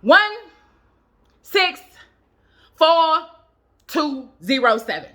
164-207.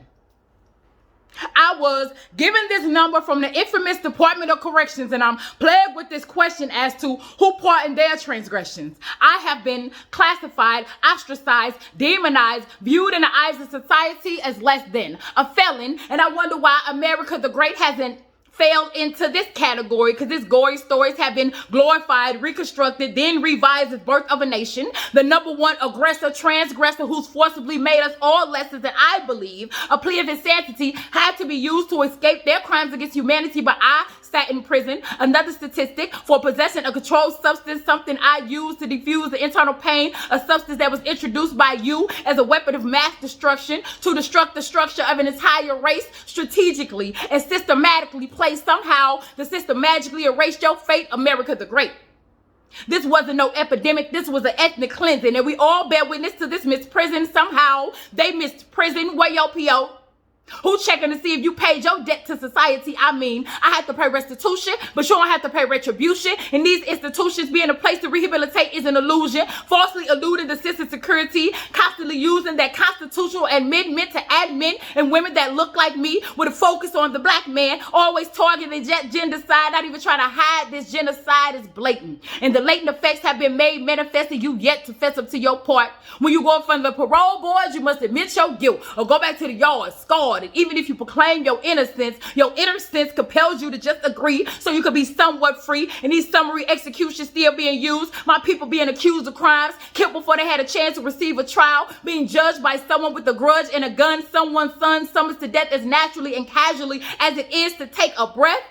I was given this number from the infamous Department of Corrections, and I'm plagued with this question as to who pardoned their transgressions. I have been classified, ostracized, demonized, viewed in the eyes of society as less than a felon, and I wonder why America the Great hasn't fell into this category, because its gory stories have been glorified, reconstructed, then revised as birth of a nation. The number one aggressor, transgressor who's forcibly made us all lesser than I believe a plea of insanity had to be used to escape their crimes against humanity, but I sat in prison. Another statistic: for possession of controlled substance, something I used to diffuse the internal pain, a substance that was introduced by you as a weapon of mass destruction to destruct the structure of an entire race, strategically and systematically placed. Somehow the system magically erased your fate, America the Great. This wasn't no epidemic. This was an ethnic cleansing, and we all bear witness to this missed prison. Somehow they missed prison. Where your PO? Who checking to see if you paid your debt to society? I mean, I had to pay restitution, but you don't have to pay retribution. And these institutions being a place to rehabilitate is an illusion, falsely eluding the system security, constantly using that constitutional amendment to add men and women that look like me with a focus on the black man, always targeting genocide, not even trying to hide this genocide is blatant. And the latent effects have been made manifest, and you yet to fess up to your part. When you go in front of the parole boards, you must admit your guilt or go back to the yard scarred. And even if you proclaim your innocence compels you to just agree so you could be somewhat free. And these summary executions still being used. My people being accused of crimes, killed before they had a chance to receive a trial, being judged by someone with a grudge and a gun, someone's son summons to death as naturally and casually as it is to take a breath.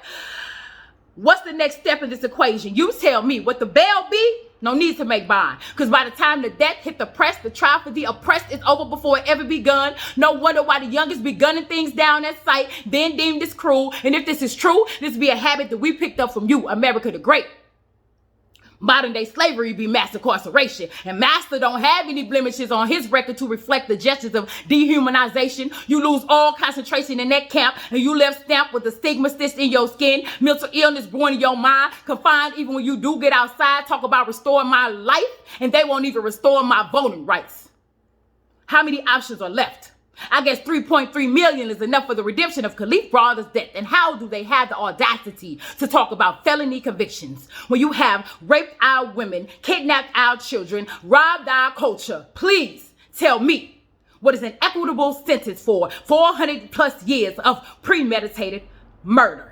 What's the next step in this equation? You tell me. What the bail be? No need to make bond. Because by the time the death hit the press, the trial for the oppressed is over before it ever begun. No wonder why the youngest be gunning things down at sight, then deemed this cruel. And if this is true, this be a habit that we picked up from you, America the Great. Modern day slavery be mass incarceration, and master don't have any blemishes on his record to reflect the gestures of dehumanization. You lose all concentration in that camp, and you left stamped with the stigma stitched in your skin, mental illness born in your mind, confined even when you do get outside. Talk about restoring my life, and they won't even restore my voting rights. How many options are left? I guess 3.3 million is enough for the redemption of Khalif Brothers' death. And how do they have the audacity to talk about felony convictions when you have raped our women, kidnapped our children, robbed our culture? Please tell me, what is an equitable sentence for 400 plus years of premeditated murder?